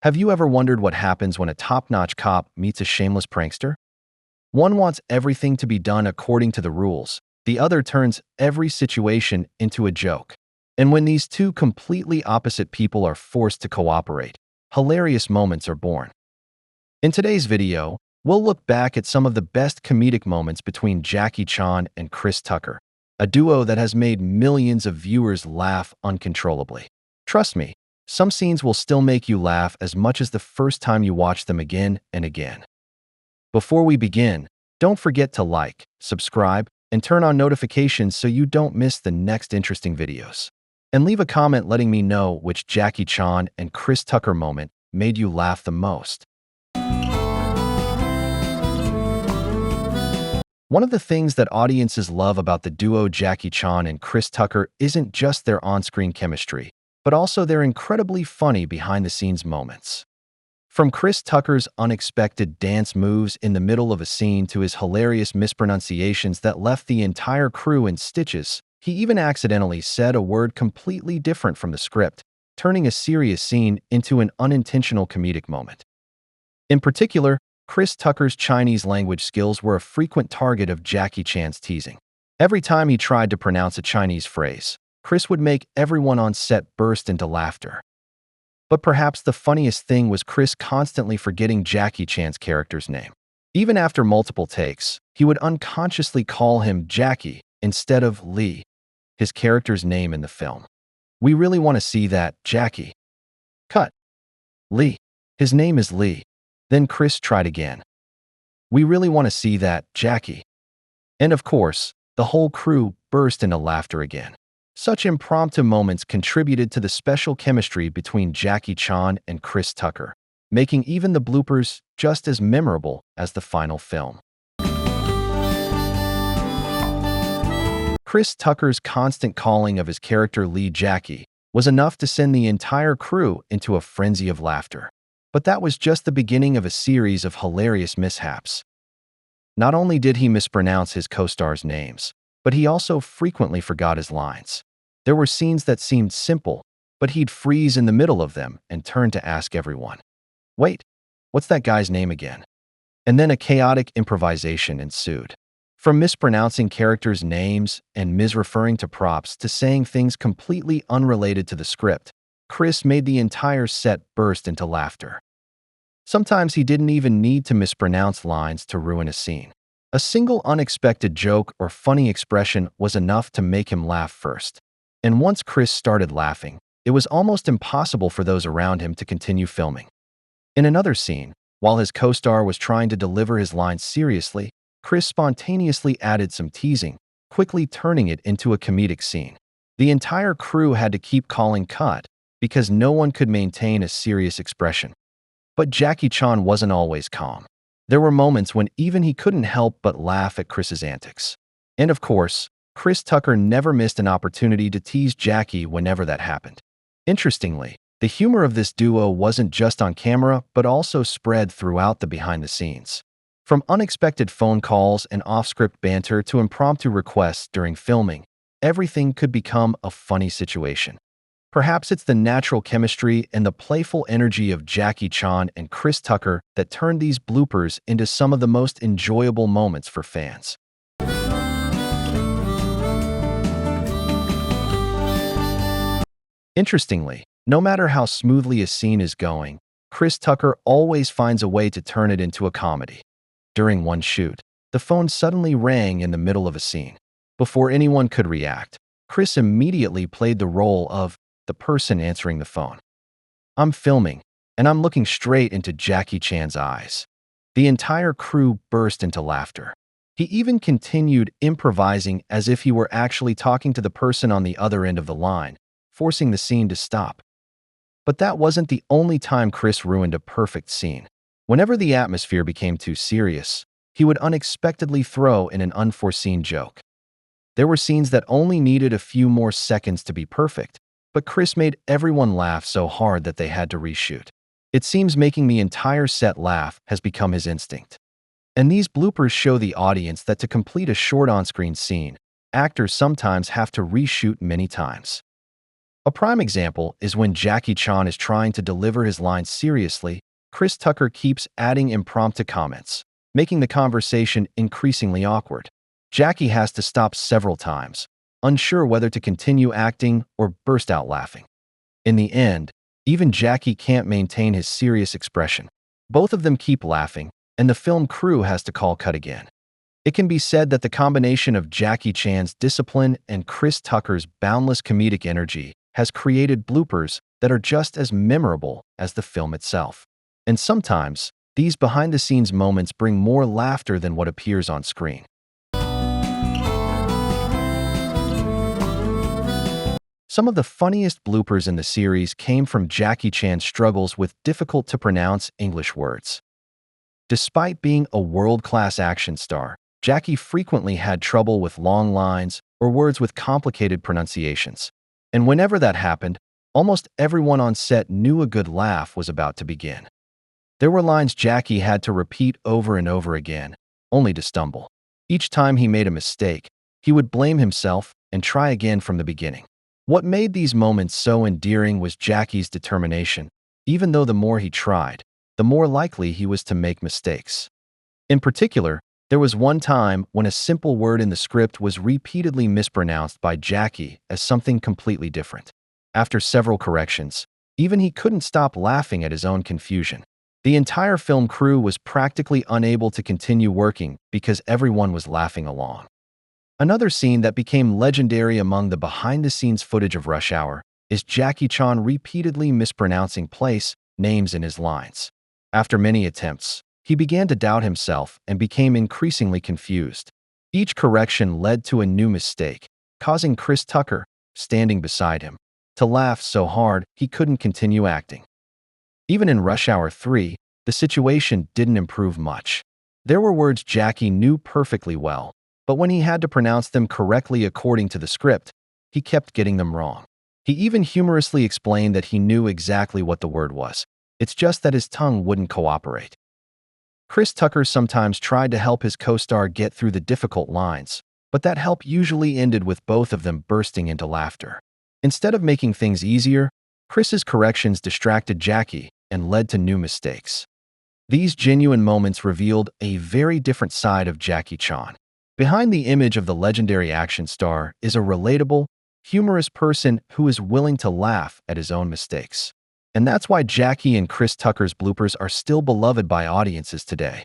Have you ever wondered what happens when a top-notch cop meets a shameless prankster? One wants everything to be done according to the rules. The other turns every situation into a joke. And when these two completely opposite people are forced to cooperate, hilarious moments are born. In today's video, we'll look back at some of the best comedic moments between Jackie Chan and Chris Tucker, a duo that has made millions of viewers laugh uncontrollably. Trust me, some scenes will still make you laugh as much as the first time you watch them again and again. Before we begin, don't forget to like, subscribe, and turn on notifications so you don't miss the next interesting videos. And leave a comment letting me know which Jackie Chan and Chris Tucker moment made you laugh the most. One of the things that audiences love about the duo Jackie Chan and Chris Tucker isn't just their on-screen chemistry, but also their incredibly funny behind-the-scenes moments. From Chris Tucker's unexpected dance moves in the middle of a scene to his hilarious mispronunciations that left the entire crew in stitches, he even accidentally said a word completely different from the script, turning a serious scene into an unintentional comedic moment. In particular, Chris Tucker's Chinese language skills were a frequent target of Jackie Chan's teasing. Every time he tried to pronounce a Chinese phrase, Chris would make everyone on set burst into laughter. But perhaps the funniest thing was Chris constantly forgetting Jackie Chan's character's name. Even after multiple takes, he would unconsciously call him Jackie instead of Lee, his character's name in the film. We really want to see that, Jackie. Cut. Lee. His name is Lee. Then Chris tried again. We really want to see that, Jackie. And of course, the whole crew burst into laughter again. Such impromptu moments contributed to the special chemistry between Jackie Chan and Chris Tucker, making even the bloopers just as memorable as the final film. Chris Tucker's constant calling of his character Lee Jackie was enough to send the entire crew into a frenzy of laughter. But that was just the beginning of a series of hilarious mishaps. Not only did he mispronounce his co-stars' names, but he also frequently forgot his lines. There were scenes that seemed simple, but he'd freeze in the middle of them and turn to ask everyone, "Wait, what's that guy's name again?" And then a chaotic improvisation ensued. From mispronouncing characters' names and misreferring to props to saying things completely unrelated to the script, Chris made the entire set burst into laughter. Sometimes he didn't even need to mispronounce lines to ruin a scene. A single unexpected joke or funny expression was enough to make him laugh first. And once Chris started laughing, it was almost impossible for those around him to continue filming. In another scene, while his co-star was trying to deliver his lines seriously, Chris spontaneously added some teasing, quickly turning it into a comedic scene. The entire crew had to keep calling cut because no one could maintain a serious expression. But Jackie Chan wasn't always calm. There were moments when even he couldn't help but laugh at Chris's antics. And of course, Chris Tucker never missed an opportunity to tease Jackie whenever that happened. Interestingly, the humor of this duo wasn't just on camera, but also spread throughout the behind-the-scenes. From unexpected phone calls and off-script banter to impromptu requests during filming, everything could become a funny situation. Perhaps it's the natural chemistry and the playful energy of Jackie Chan and Chris Tucker that turned these bloopers into some of the most enjoyable moments for fans. Interestingly, no matter how smoothly a scene is going, Chris Tucker always finds a way to turn it into a comedy. During one shoot, the phone suddenly rang in the middle of a scene. Before anyone could react, Chris immediately played the role of the person answering the phone. "I'm filming, and I'm looking straight into Jackie Chan's eyes." The entire crew burst into laughter. He even continued improvising as if he were actually talking to the person on the other end of the line, forcing the scene to stop. But that wasn't the only time Chris ruined a perfect scene. Whenever the atmosphere became too serious, he would unexpectedly throw in an unforeseen joke. There were scenes that only needed a few more seconds to be perfect, but Chris made everyone laugh so hard that they had to reshoot. It seems making the entire set laugh has become his instinct. And these bloopers show the audience that to complete a short on-screen scene, actors sometimes have to reshoot many times. A prime example is when Jackie Chan is trying to deliver his lines seriously, Chris Tucker keeps adding impromptu comments, making the conversation increasingly awkward. Jackie has to stop several times, unsure whether to continue acting or burst out laughing. In the end, even Jackie can't maintain his serious expression. Both of them keep laughing, and the film crew has to call cut again. It can be said that the combination of Jackie Chan's discipline and Chris Tucker's boundless comedic energy has created bloopers that are just as memorable as the film itself. And sometimes, these behind-the-scenes moments bring more laughter than what appears on screen. Some of the funniest bloopers in the series came from Jackie Chan's struggles with difficult-to-pronounce English words. Despite being a world-class action star, Jackie frequently had trouble with long lines or words with complicated pronunciations. And whenever that happened, almost everyone on set knew a good laugh was about to begin. There were lines Jackie had to repeat over and over again, only to stumble. Each time he made a mistake, he would blame himself and try again from the beginning. What made these moments so endearing was Jackie's determination. Even though the more he tried, the more likely he was to make mistakes. In particular, there was one time when a simple word in the script was repeatedly mispronounced by Jackie as something completely different. After several corrections, even he couldn't stop laughing at his own confusion. The entire film crew was practically unable to continue working because everyone was laughing along. Another scene that became legendary among the behind-the-scenes footage of Rush Hour is Jackie Chan repeatedly mispronouncing place names in his lines. After many attempts, he began to doubt himself and became increasingly confused. Each correction led to a new mistake, causing Chris Tucker, standing beside him, to laugh so hard he couldn't continue acting. Even in Rush Hour 3, the situation didn't improve much. There were words Jackie knew perfectly well, but when he had to pronounce them correctly according to the script, he kept getting them wrong. He even humorously explained that he knew exactly what the word was. It's just that his tongue wouldn't cooperate. Chris Tucker sometimes tried to help his co-star get through the difficult lines, but that help usually ended with both of them bursting into laughter. Instead of making things easier, Chris's corrections distracted Jackie and led to new mistakes. These genuine moments revealed a very different side of Jackie Chan. Behind the image of the legendary action star is a relatable, humorous person who is willing to laugh at his own mistakes. And that's why Jackie and Chris Tucker's bloopers are still beloved by audiences today.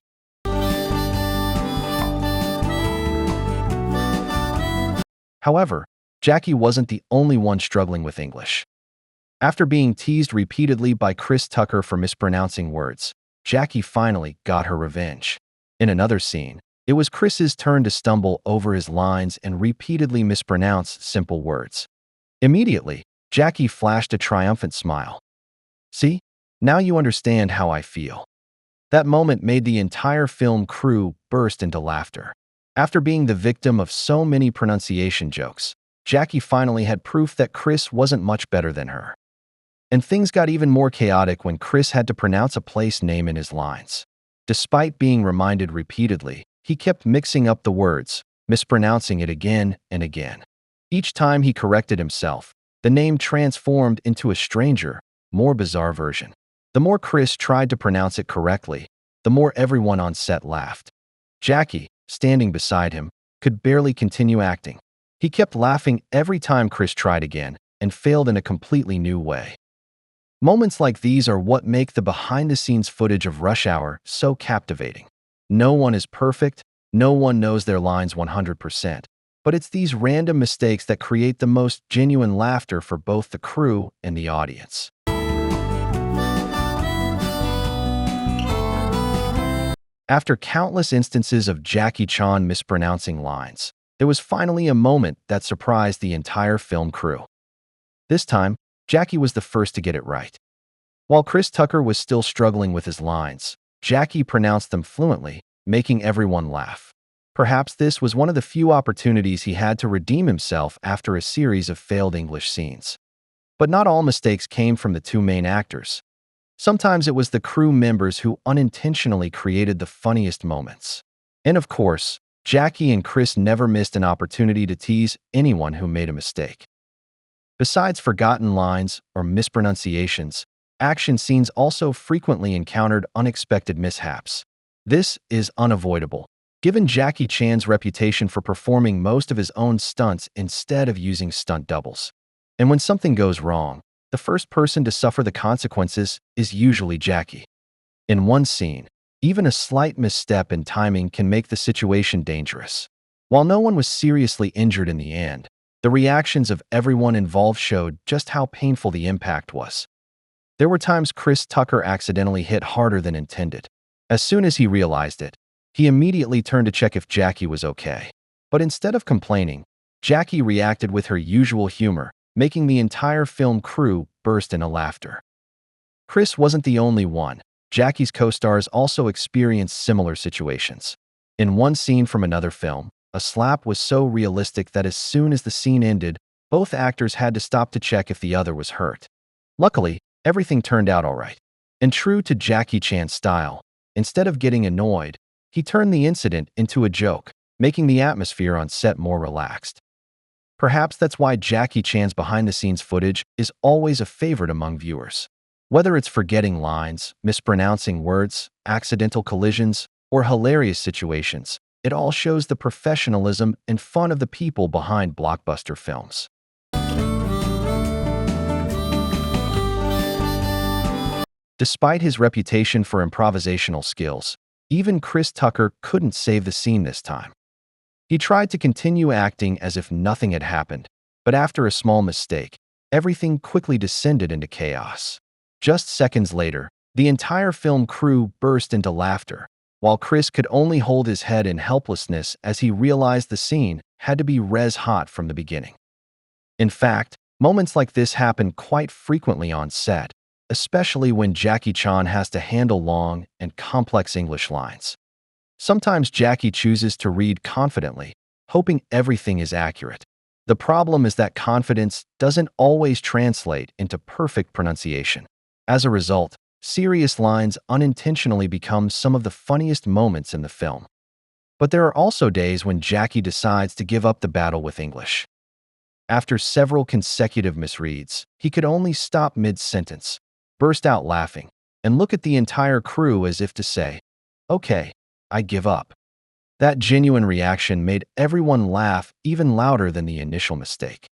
However, Jackie wasn't the only one struggling with English. After being teased repeatedly by Chris Tucker for mispronouncing words, Jackie finally got her revenge. In another scene, it was Chris's turn to stumble over his lines and repeatedly mispronounce simple words. Immediately, Jackie flashed a triumphant smile. "See? Now you understand how I feel." That moment made the entire film crew burst into laughter. After being the victim of so many pronunciation jokes, Jackie finally had proof that Chris wasn't much better than her. And things got even more chaotic when Chris had to pronounce a place name in his lines. Despite being reminded repeatedly, he kept mixing up the words, mispronouncing it again and again. Each time he corrected himself, the name transformed into a stranger, more bizarre version. The more Chris tried to pronounce it correctly, the more everyone on set laughed. Jackie, standing beside him, could barely continue acting. He kept laughing every time Chris tried again and failed in a completely new way. Moments like these are what make the behind-the-scenes footage of Rush Hour so captivating. No one is perfect, no one knows their lines 100%, but it's these random mistakes that create the most genuine laughter for both the crew and the audience. After countless instances of Jackie Chan mispronouncing lines, there was finally a moment that surprised the entire film crew. This time, Jackie was the first to get it right. While Chris Tucker was still struggling with his lines, Jackie pronounced them fluently, making everyone laugh. Perhaps this was one of the few opportunities he had to redeem himself after a series of failed English scenes. But not all mistakes came from the two main actors. Sometimes it was the crew members who unintentionally created the funniest moments. And of course, Jackie and Chris never missed an opportunity to tease anyone who made a mistake. Besides forgotten lines or mispronunciations, action scenes also frequently encountered unexpected mishaps. This is unavoidable, given Jackie Chan's reputation for performing most of his own stunts instead of using stunt doubles. And when something goes wrong, the first person to suffer the consequences is usually Jackie. In one scene, even a slight misstep in timing can make the situation dangerous. While no one was seriously injured in the end, the reactions of everyone involved showed just how painful the impact was. There were times Chris Tucker accidentally hit harder than intended. As soon as he realized it, he immediately turned to check if Jackie was okay. But instead of complaining, Jackie reacted with her usual humor, making the entire film crew burst into laughter. Chris wasn't the only one. Jackie's co-stars also experienced similar situations. In one scene from another film, a slap was so realistic that as soon as the scene ended, both actors had to stop to check if the other was hurt. Luckily, everything turned out all right. And true to Jackie Chan's style, instead of getting annoyed, he turned the incident into a joke, making the atmosphere on set more relaxed. Perhaps that's why Jackie Chan's behind-the-scenes footage is always a favorite among viewers. Whether it's forgetting lines, mispronouncing words, accidental collisions, or hilarious situations, it all shows the professionalism and fun of the people behind blockbuster films. Despite his reputation for improvisational skills, even Chris Tucker couldn't save the scene this time. He tried to continue acting as if nothing had happened, but after a small mistake, everything quickly descended into chaos. Just seconds later, the entire film crew burst into laughter, while Chris could only hold his head in helplessness as he realized the scene had to be res-hot from the beginning. In fact, moments like this happen quite frequently on set, especially when Jackie Chan has to handle long and complex English lines. Sometimes Jackie chooses to read confidently, hoping everything is accurate. The problem is that confidence doesn't always translate into perfect pronunciation. As a result, serious lines unintentionally become some of the funniest moments in the film. But there are also days when Jackie decides to give up the battle with English. After several consecutive misreads, he could only stop mid-sentence, burst out laughing, and look at the entire crew as if to say, "Okay, I give up." That genuine reaction made everyone laugh even louder than the initial mistake.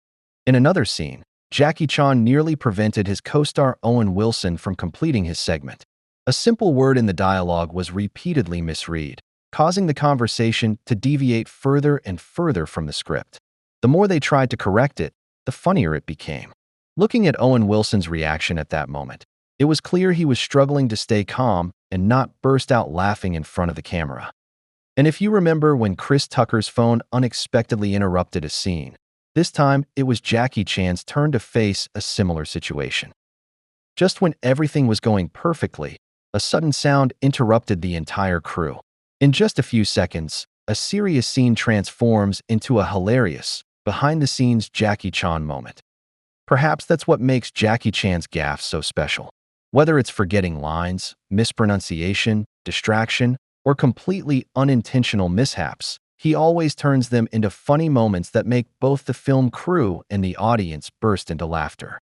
In another scene, Jackie Chan nearly prevented his co-star Owen Wilson from completing his segment. A simple word in the dialogue was repeatedly misread, causing the conversation to deviate further and further from the script. The more they tried to correct it, the funnier it became. Looking at Owen Wilson's reaction at that moment, it was clear he was struggling to stay calm and not burst out laughing in front of the camera. And if you remember when Chris Tucker's phone unexpectedly interrupted a scene, this time it was Jackie Chan's turn to face a similar situation. Just when everything was going perfectly, a sudden sound interrupted the entire crew. In just a few seconds, a serious scene transforms into a hilarious, behind-the-scenes Jackie Chan moment. Perhaps that's what makes Jackie Chan's gaffes so special. Whether it's forgetting lines, mispronunciation, distraction, or completely unintentional mishaps, he always turns them into funny moments that make both the film crew and the audience burst into laughter.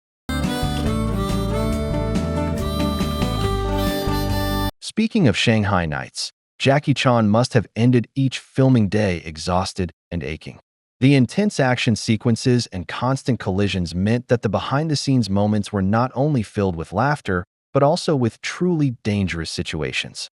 Speaking of Shanghai Nights, Jackie Chan must have ended each filming day exhausted and aching. The intense action sequences and constant collisions meant that the behind-the-scenes moments were not only filled with laughter, but also with truly dangerous situations.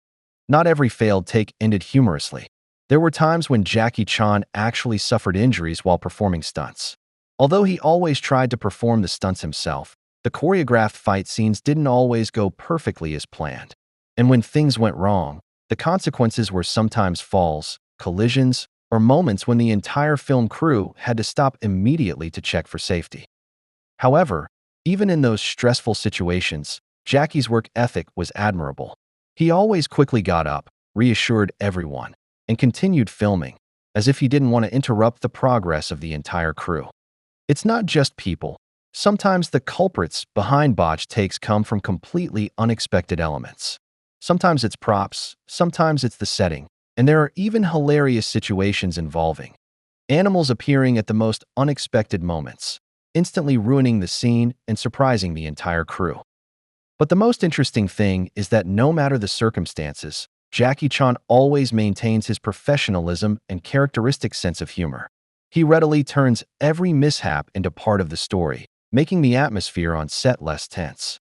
Not every failed take ended humorously. There were times when Jackie Chan actually suffered injuries while performing stunts. Although he always tried to perform the stunts himself, the choreographed fight scenes didn't always go perfectly as planned. And when things went wrong, the consequences were sometimes falls, collisions, or moments when the entire film crew had to stop immediately to check for safety. However, even in those stressful situations, Jackie's work ethic was admirable. He always quickly got up, reassured everyone, and continued filming, as if he didn't want to interrupt the progress of the entire crew. It's not just people. Sometimes the culprits behind botched takes come from completely unexpected elements. Sometimes it's props, sometimes it's the setting, and there are even hilarious situations involving animals appearing at the most unexpected moments. instantly ruining the scene and surprising the entire crew. But the most interesting thing is that no matter the circumstances, Jackie Chan always maintains his professionalism and characteristic sense of humor. He readily turns every mishap into part of the story, making the atmosphere on set less tense.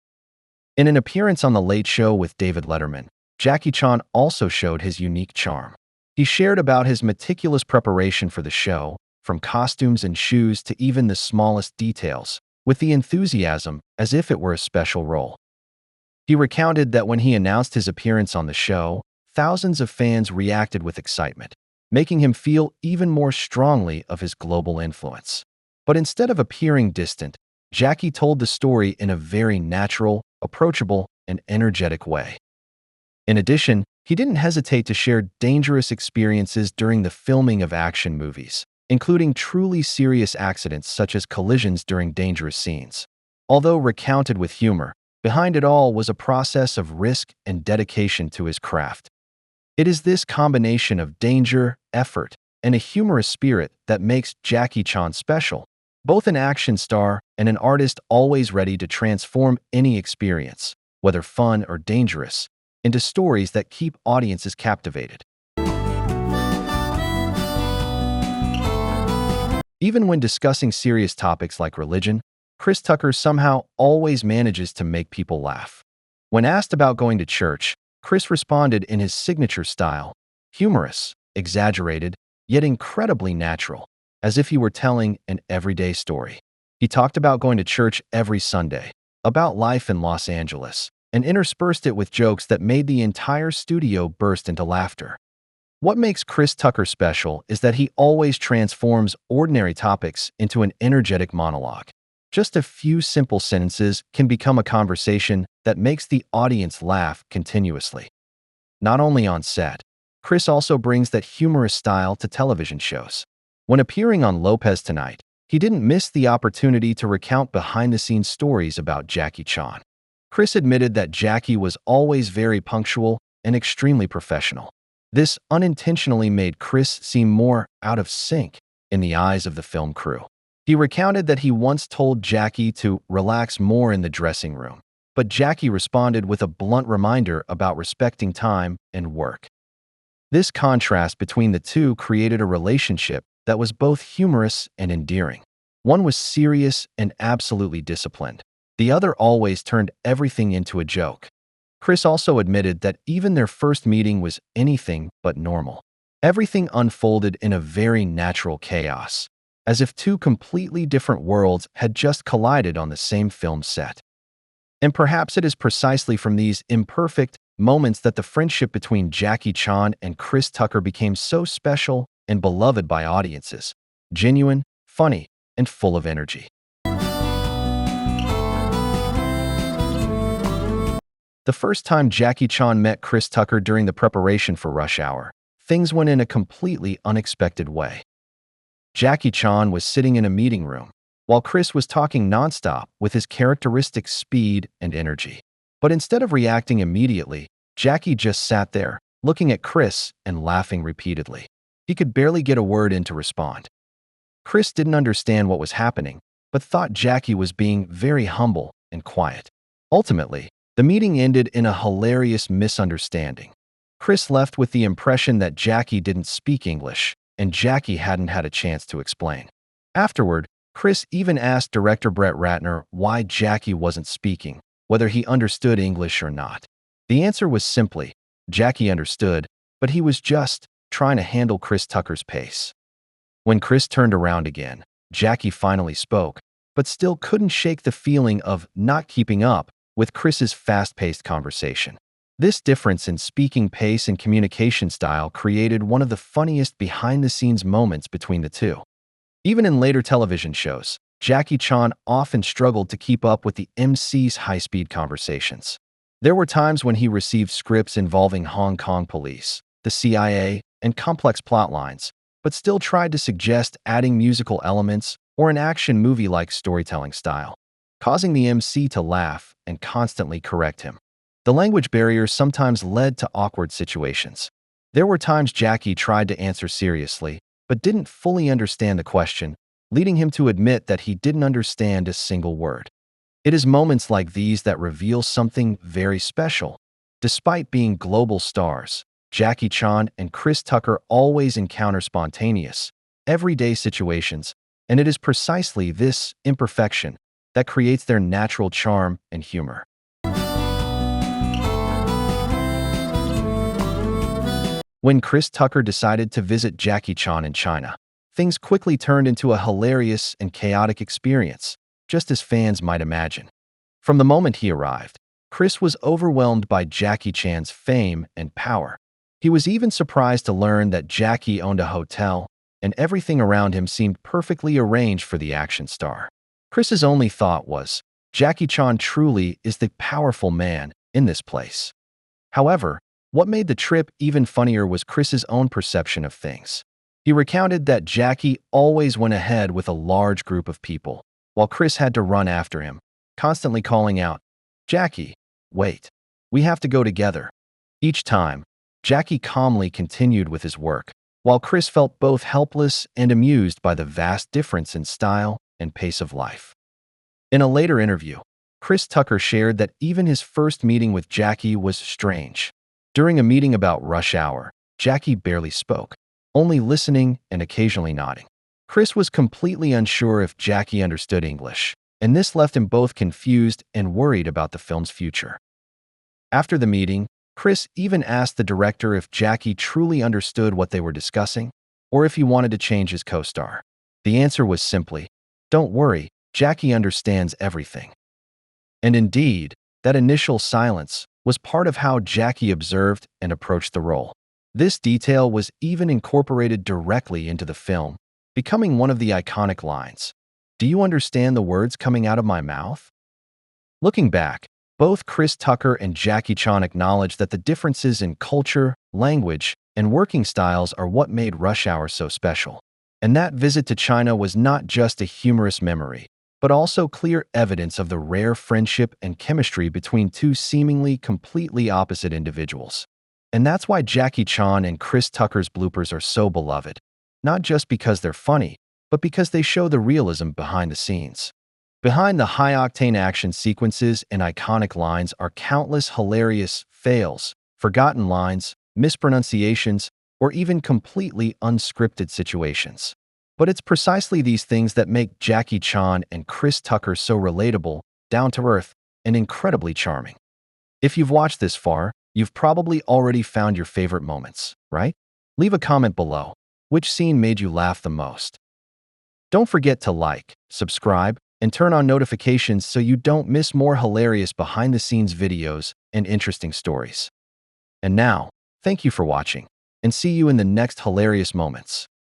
In an appearance on The Late Show with David Letterman, Jackie Chan also showed his unique charm. He shared about his meticulous preparation for the show, from costumes and shoes to even the smallest details, with the enthusiasm as if it were a special role. He recounted that when he announced his appearance on the show, thousands of fans reacted with excitement, making him feel even more strongly of his global influence. But instead of appearing distant, Jackie told the story in a very natural, approachable, and energetic way. In addition, he didn't hesitate to share dangerous experiences during the filming of action movies, including truly serious accidents such as collisions during dangerous scenes. Although recounted with humor, behind it all was a process of risk and dedication to his craft. It is this combination of danger, effort, and a humorous spirit that makes Jackie Chan special, both an action star and an artist always ready to transform any experience, whether fun or dangerous, into stories that keep audiences captivated. Even when discussing serious topics like religion, Chris Tucker somehow always manages to make people laugh. When asked about going to church, Chris responded in his signature style, humorous, exaggerated, yet incredibly natural, as if he were telling an everyday story. He talked about going to church every Sunday, about life in Los Angeles, and interspersed it with jokes that made the entire studio burst into laughter. What makes Chris Tucker special is that he always transforms ordinary topics into an energetic monologue. Just a few simple sentences can become a conversation that makes the audience laugh continuously. Not only on set, Chris also brings that humorous style to television shows. When appearing on Lopez Tonight, he didn't miss the opportunity to recount behind-the-scenes stories about Jackie Chan. Chris admitted that Jackie was always very punctual and extremely professional. This unintentionally made Chris seem more out of sync in the eyes of the film crew. He recounted that he once told Jackie to relax more in the dressing room, but Jackie responded with a blunt reminder about respecting time and work. This contrast between the two created a relationship that was both humorous and endearing. One was serious and absolutely disciplined. The other always turned everything into a joke. Chris also admitted that even their first meeting was anything but normal. Everything unfolded in a very natural chaos, as if two completely different worlds had just collided on the same film set. And perhaps it is precisely from these imperfect moments that the friendship between Jackie Chan and Chris Tucker became so special and beloved by audiences, genuine, funny, and full of energy. The first time Jackie Chan met Chris Tucker during the preparation for Rush Hour, things went in a completely unexpected way. Jackie Chan was sitting in a meeting room, while Chris was talking nonstop with his characteristic speed and energy. But instead of reacting immediately, Jackie just sat there, looking at Chris and laughing repeatedly. He could barely get a word in to respond. Chris didn't understand what was happening, but thought Jackie was being very humble and quiet. Ultimately, the meeting ended in a hilarious misunderstanding. Chris left with the impression that Jackie didn't speak English, and Jackie hadn't had a chance to explain. Afterward, Chris even asked director Brett Ratner why Jackie wasn't speaking, whether he understood English or not. The answer was simply, Jackie understood, but he was just trying to handle Chris Tucker's pace. When Chris turned around again, Jackie finally spoke, but still couldn't shake the feeling of not keeping up with Chris's fast-paced conversation. This difference in speaking pace and communication style created one of the funniest behind-the-scenes moments between the two. Even in later television shows, Jackie Chan often struggled to keep up with the MC's high-speed conversations. There were times when he received scripts involving Hong Kong police, the CIA, and complex plot lines, but still tried to suggest adding musical elements or an action movie-like storytelling style, causing the MC to laugh and constantly correct him. The language barrier sometimes led to awkward situations. There were times Jackie tried to answer seriously, but didn't fully understand the question, leading him to admit that he didn't understand a single word. It is moments like these that reveal something very special. Despite being global stars, Jackie Chan and Chris Tucker always encounter spontaneous, everyday situations, and it is precisely this imperfection that creates their natural charm and humor. When Chris Tucker decided to visit Jackie Chan in China, things quickly turned into a hilarious and chaotic experience, just as fans might imagine. From the moment he arrived, Chris was overwhelmed by Jackie Chan's fame and power. He was even surprised to learn that Jackie owned a hotel, and everything around him seemed perfectly arranged for the action star. Chris's only thought was, Jackie Chan truly is the powerful man in this place. However, what made the trip even funnier was Chris's own perception of things. He recounted that Jackie always went ahead with a large group of people, while Chris had to run after him, constantly calling out, "Jackie, wait, we have to go together." Each time, Jackie calmly continued with his work, while Chris felt both helpless and amused by the vast difference in style and pace of life. In a later interview, Chris Tucker shared that even his first meeting with Jackie was strange. During a meeting about Rush Hour, Jackie barely spoke, only listening and occasionally nodding. Chris was completely unsure if Jackie understood English, and this left him both confused and worried about the film's future. After the meeting, Chris even asked the director if Jackie truly understood what they were discussing, or if he wanted to change his co-star. The answer was simply, "Don't worry, Jackie understands everything." And indeed, that initial silence was part of how Jackie observed and approached the role. This detail was even incorporated directly into the film, becoming one of the iconic lines. "Do you understand the words coming out of my mouth?" Looking back, both Chris Tucker and Jackie Chan acknowledged that the differences in culture, language, and working styles are what made Rush Hour so special. And that visit to China was not just a humorous memory, but also clear evidence of the rare friendship and chemistry between two seemingly completely opposite individuals. And that's why Jackie Chan and Chris Tucker's bloopers are so beloved, not just because they're funny, but because they show the realism behind the scenes. Behind the high-octane action sequences and iconic lines are countless hilarious fails, forgotten lines, mispronunciations, or even completely unscripted situations. But it's precisely these things that make Jackie Chan and Chris Tucker so relatable, down-to-earth, and incredibly charming. If you've watched this far, you've probably already found your favorite moments, right? Leave a comment below. Which scene made you laugh the most? Don't forget to like, subscribe, and turn on notifications so you don't miss more hilarious behind-the-scenes videos and interesting stories. And now, thank you for watching, and see you in the next hilarious moments.